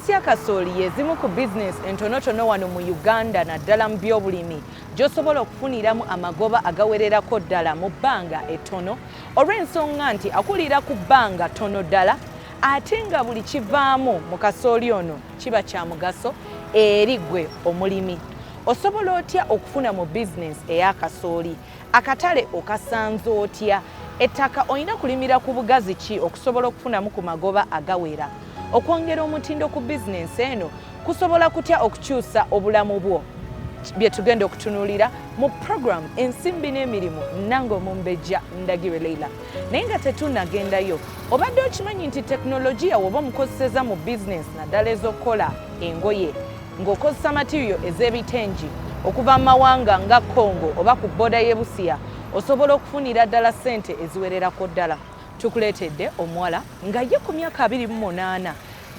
Business ya kasooli yezimu ku business entonotono wano mu Uganda naddala mu byobulimi gy'osobola okufuniramu amagoba agawererako ddala mu bbanga ettono olw'ensonga nti akulira ku bbanga ttono ddala ate nga buli kivaamu mu kasooli ono kiba kya mugaso eri ggwe omulimi. Osobola otya okufuna mu business eya kasooli? Akatale okasanze otya? Ettaka olina kulimira ku bugazi ki okusobola okufunamu ku magoba agawera? Okwongera omutindo ku business eno kusobola kutya okukyusa obulamu bwo? Bye tugenda okutunuulira mu program Ensimbi n'Emirimu nange Omumbejja Ndagire Leila. Naye nga tetunnagendayo, obadde okimanyi nti tekinologiya woba omukozeseza mu business naddala ez'okukola engoye ng'okozesa material ez'ebitengi okuva mu mawanga nga Congo oba ku bboda y'e Busia, osobola okufunira ddala ssente eziwererako ddala. Tukuleetedde omuwala nga ye ku myaka 28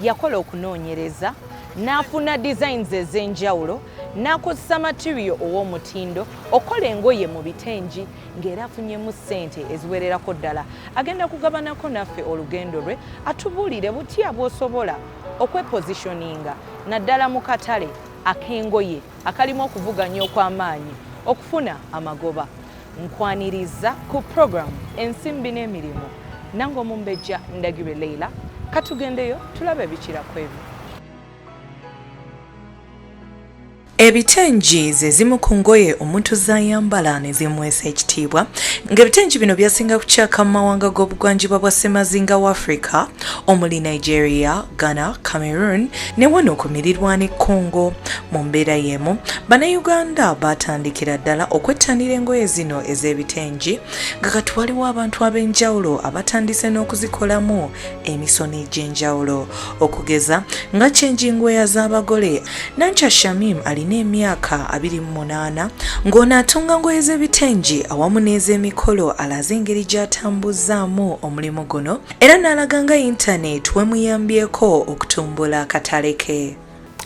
yakola okunoonyereza n'afuna designs ez'enjawulo n'akozesa material ow'omutindo okola engoye mu bitengi ng'era afunyemu ssente eziwererako ddala. Agenda kugabanako naffe olugendo lwe atubuulire butya bw'osobola okwepositioninga naddala mu katale ak'engoye akalimu okuvuganya okw'amaanyi okufuna amagoba. Nkwaniriza ku program Ensimbi n'Emirimu nange Omumbejja Ndagire Leila. Katugendeyo tulabe bikirako ebyo. Ebitengi ze zimu ku ngoye omuntu z'ayambala ne zimwesa ekitiibwa, ng'ebitengi bino byasinga kukyaka mu mawanga g'obugwanjuba bwa Ssemazinga wa Africa omuli Nigeria, Ghana, Cameroon ne wano ku mirirwano Congo. Mu mbeera y'emu, Bannayuganda baatandikira ddala okwettanira engoye zino ez'ebitengi nga kati waliwo abantu ab'enjawulo abatandise n'okuzikolamu emisono egy'enjawulo okugeza nga kyenjingweya z'abagole. Nancha Shamim alina emyaka 28 ng'ono atunga ngoye z'ebitengi awamu n'ez'emikolo alaze engeri gy'atambuzaamu omulimu guno era n'alaga nga internet wemuyambyeko okutumbula akatale ke.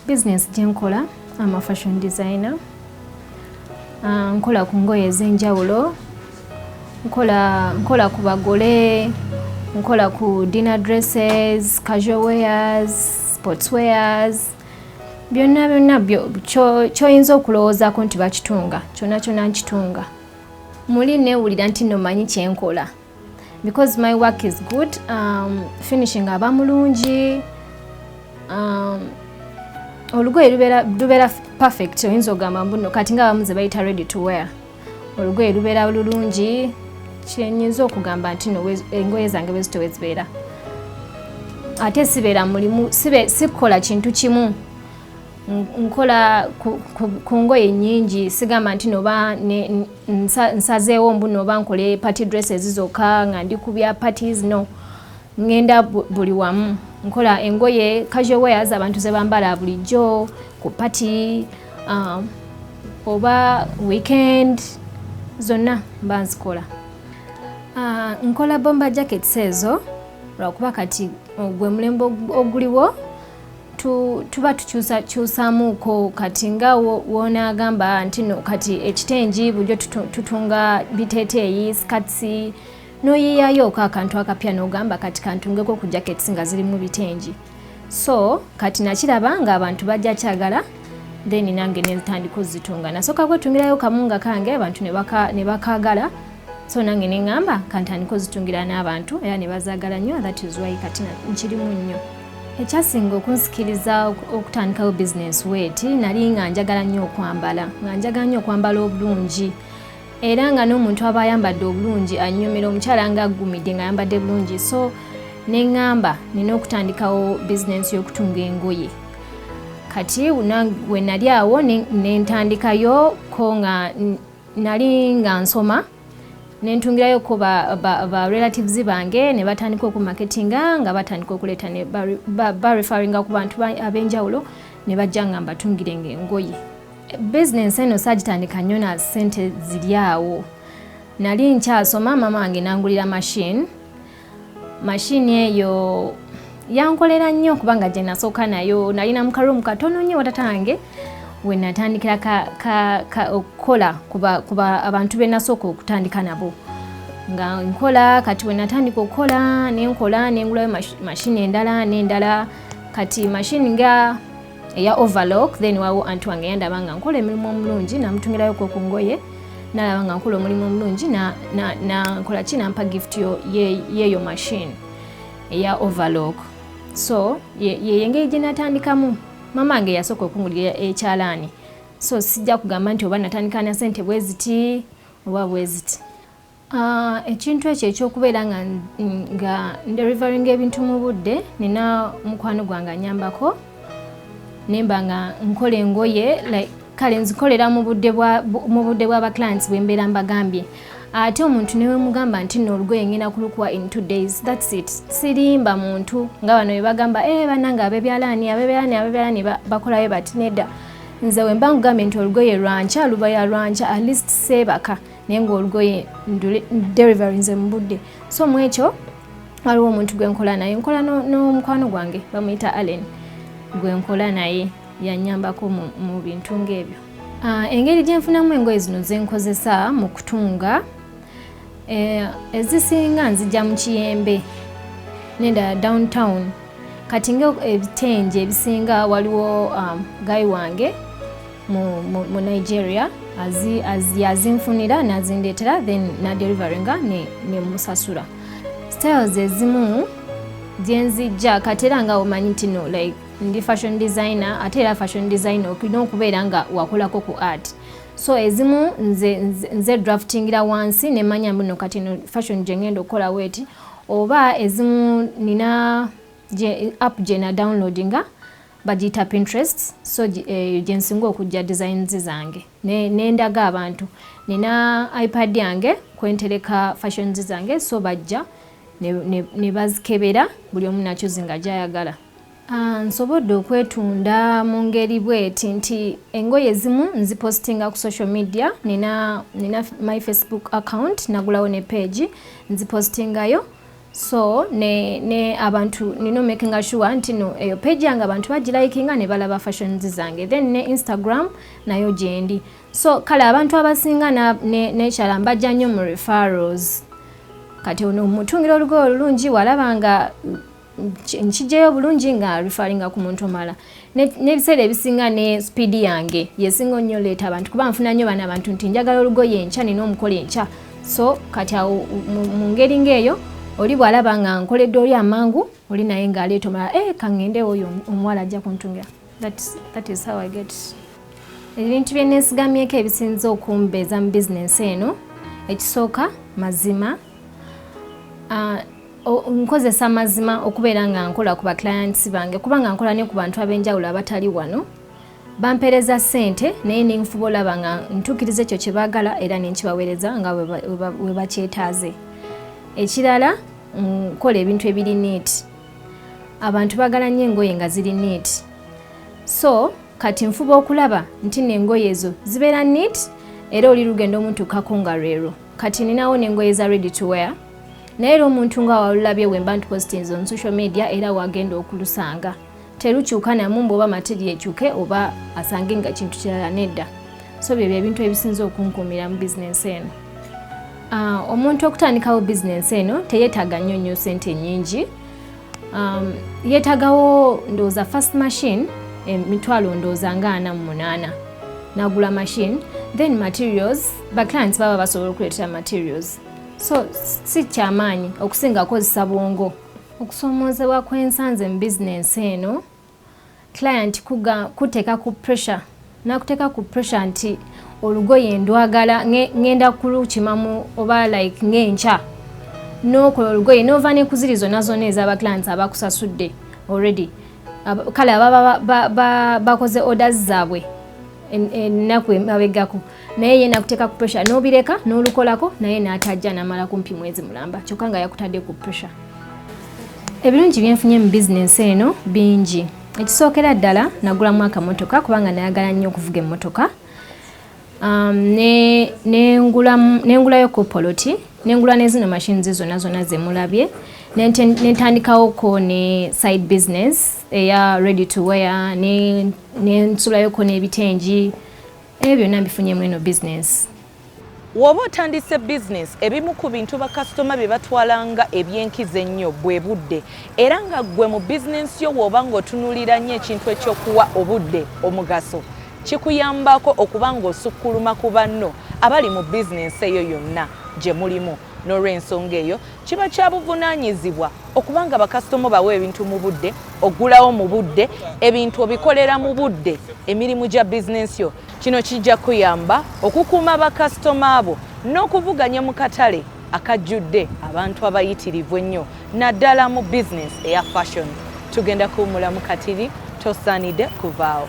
Business gyenkola, I'm a fashion designer. Nkola ku ngoye ez'enjawulo, nkola ku bagole, nkola ku dinner dresses, casual wears, sports wears. Byonna ky'oyinza okulowoozaako nti bakitunga, kyonna nkitunga. Muli neewulira nti nno manyi kyenkola. Because my work is good, finishing aba mulungi, olugoye lubeera perfect, oyinza ogamba mbuno kati nga abamu ze bayita ready to wear. Olugoye lubeera lulungi, kyenyinza okugamba nti no engoye zange bwe zito wezibeera. Ate sibeera mulimu, sikola kintu kimu. Nkola ku ngoye nnyingi, sigamba nti noba nsazeewo mbu noba nkole party dresses zokka nga ndi ku bya parties, no. Ngenda buli wamu. Nkola engoye casual wears abantu ze bambala bulijjo ku party oba weekend, zonna mba nzikola. Nkola bomber jackets ezo lwakuba kati gwe mulembe oguliwo tuba tukyusaamuuko kati nga wonaagamba nti no kati ekitengi bulijjo tutunga biteeteeyi, skatsi, noyiyayooko akantu akapya n'ogamba kati kantungeko ku jackets nga zirimu bitengi. So kati nakiraba nga abantu bajja kyagala, then nange netandika ozitunga. Nasooka kwetungirayo kamunga kange abantu ne bakaagala, so nange ne ngamba kantandika ozitungira n'abantu era ne bazaagala nnyo. That is why kati nkirimu nnyo. Ekyasinga okunsikiriza okutandikawo business weeti nali nga njagala nnyo okwambala obulungi. Era nga n'omuntu aba ayambadde obulungi annyumira, omukyala nga aggumidde nga ayambadde bulungi. So ne ngamba nina okutandikawo business y'okutunga engoye. Kati we nali awo ne ntandikayo ko nga nali nga nsoma, ne ntungirayo ko ba relatives bange ne batandika okumarketinga nga batandika okuleeta ne ba referringa ku bantu ab'enjawulo ne bajja nga mbatungirenga engoye. Business eno saagitandika nnyo na ssente ziri awo. Nali nkyasoma, mama wange nangulira machine eyo yankolera nnyo kubanga gye nasooka nayo. Nalina mu karoom katono nnyo watatange we natandikira okukola kuba abantu be nasooka okutandika nabo. Nga nkola kati we natandika okukola, nenkola nengulayo machine endala n'endala. kati machine nga eya overlock then wawo anti wange yandaba nga nkola emirimu omulungi namutungirayo ku ngoye nalaba nga nkola omulimu omulungi nkola ki nampa gift yeyo machine eya overlock. So ye engeri gye natandikamu mama wange yasooka okungulira ekyalaani, so sijja kugamba nti oba natandika na ssente bwe ziti oba bwe ziti. Ekintu ekyo ekyokubeera nga delivering ebintu mu budde, nina mukwano gwange anyambako nemba nga nkola engoye kale nzikolera mu budde bw'aba clients bwe mbeera mbagambye. Ate omuntu newe mugamba nti no olugoye ngenda kulukuwa in 2 days, that's it. Sirimba muntu nga bano bwe bagamba bananga abebyalaani bakolayo bati nedda. Nze we mba nkugambye nti olugoye lwanca lubaya lwanca at least seebaka naye ng'olugoye delivery nze mu budde. So mu ekyo waliwo omuntu gwe nkola naye, nkola n'omukwano gwange bamuyita Allen gwe nkola naye yannyambako mu bintu ng'ebyo. Engeri gye nfunamu engoye zino ze nkozesa mu kutunga, ezisinga nzijja mu Kiyembe nenda downtown. Kati ebitengi ebisinga waliwo guy wange mu Nigeria yazinfunira nazindeetera then nadeliveringa ne musasula. Styles ezimu gye nzijja kati era nga omanyi nti no like ndi fashion designer, ate era fashion designer okirina okubeera nga wakolako ku art. So ezimu nze draftingira wansi nemanya mbuno kati no fashion gye ngenda okukola weti, oba ezimu nina app gye na downloadinga bagiyita Pinterest, so gye nsinga okujja designs zange nendaga abantu. Nina iPad yange kwentereka fashions zange, so bajja ne bazikebera buli omu nakyo zinga gyayagala. Nsobodde okwetunda mu ngeri bweti nti engoye ezimu nzipostinga ku social media. Nina my Facebook account, nagulawo ne page nzipostingayo. So ne abantu nino making sure nti no eyo page yange abantu bagilikinga ne balaba fashions zange. Then ne Instagram nayo gyendi. So kale abantu abasinga nekyala mbajja nnyo mu referrals. Kati ono mutungira olugoye olulungi walaba nga nkijeyo bulungi nga referringa ku muntu omala. N'ebiseera ebisinga ne speed yange yesinga nnyo leeta abantu kuba nfuna nnyo bana abantu nti njagala olugoye enkya nina omukola enkya. So kati awo mu ngeri ng'eyo oli bw'alaba nga nkoledde oli amangu oli naye ng'aleeta omala kangende oyo omuwala ajja kuntungira. That is how I get. Ebintu bye neesigamyeko ebisinza okumbeeza mu bizinensi eno, ekisooka mazima. Nkozesa mazima okubeera nga nkola ku ba clients bange kubanga nkola ne ku bantu ab'enjawulo abatali wano. Bampereza ssente naye ninfuba olaba nga ntuukiriza ekyo kye baagala era nenkibaweereza nga we bakyetaaze. Ekirala nkola ebintu ebiri neat. Abantu baagala nnyo engoye nga ziri neat. So kati nfuba okulaba nti n'engoye ezo zibeera neat era oli lugendo omutuukako nga lwero. Kati ninawo n'engoye za ready to wear. Naye era omuntu nga walulabye wemba ntupostinze on social media era wagenda okulusanga. Terukyuka namu mboba material ekyuke oba asange nga kintu kirala nedda. So bye ebintu ebisinza okunkuumira mu business eno. Omuntu okutandikawo business eno teyeetaaga nnyo ssente nnyingi. Yeetaagawo ndowooza first machine emitwalo ndowooza nga 48. Nagula machine then materials ba clients baba basobola okuleetera materials. So si kyamaanyi okusinga kozesa bwongo. Okusomoozebwa kw'ensanze mu business eno client kuteeka ku pressure. Nakuteeka ku pressure nti olugoye ndwagala ngenda kulukimamu oba like ng'enkya. N'okola olugoye n'ova ne ku ziri zonna ez'aba clients abakusasudde already. Kale ababa bakoze orders zaabwe ennaku emabegako. Naye ye nakuteeka ku pressure n'obireka n'olukolako naye n'atajja n'amala kumpi mwezi mulamba kyokka nga yakutadde ku pressure. Ebirungi byenfunye mu business eno bingi. Ekisookera ddala nagulamu akamotoka kubanga nayagala nnyo okuvuga emmotoka. Nengulayo ku poloti, nengula ne zino machines zonna ze mulabye. Nentandikawoko ne side business eya ready to wear, nensulayo ko n'ebitengi. Ebyo byonna mbifunye mu eno business. Woba otandise business ebimu ku bintu bakasitoma bye batwalanga ebyenkizo ennyo bwe budde era nga ggwe mu business yo woba ng'otunuulira nnyo ekintu ekyokuwa obudde omugaso kikuyambako okuba ng'osukkuluma ku banno abali mu business eyo yonna gye mulimu. N'olw'ensonga eyo kiba kya buvunaanyizibwa okuba nga bakasitoma bawa ebintu mu budde, oggulawo mu budde, ebintu obikolera mu budde, emirimu gya business yo. Kino kijja kuyamba okukuuma bakasitoma abo n'okuvuganya mu katale akajjudde abantu abayitirivu ennyo naddala mu business eya fashion. Tugenda kuwummula mu katiri, tosaanidde kuvaawo.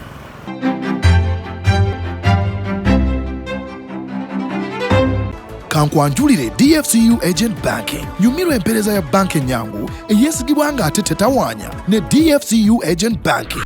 Kankwanjulire DFCU Agent Banking. Nyumirwa empeereza ya banka ennyangu eyeesigibwa ng'ate tetawaanya ne DFCU Agent Banking.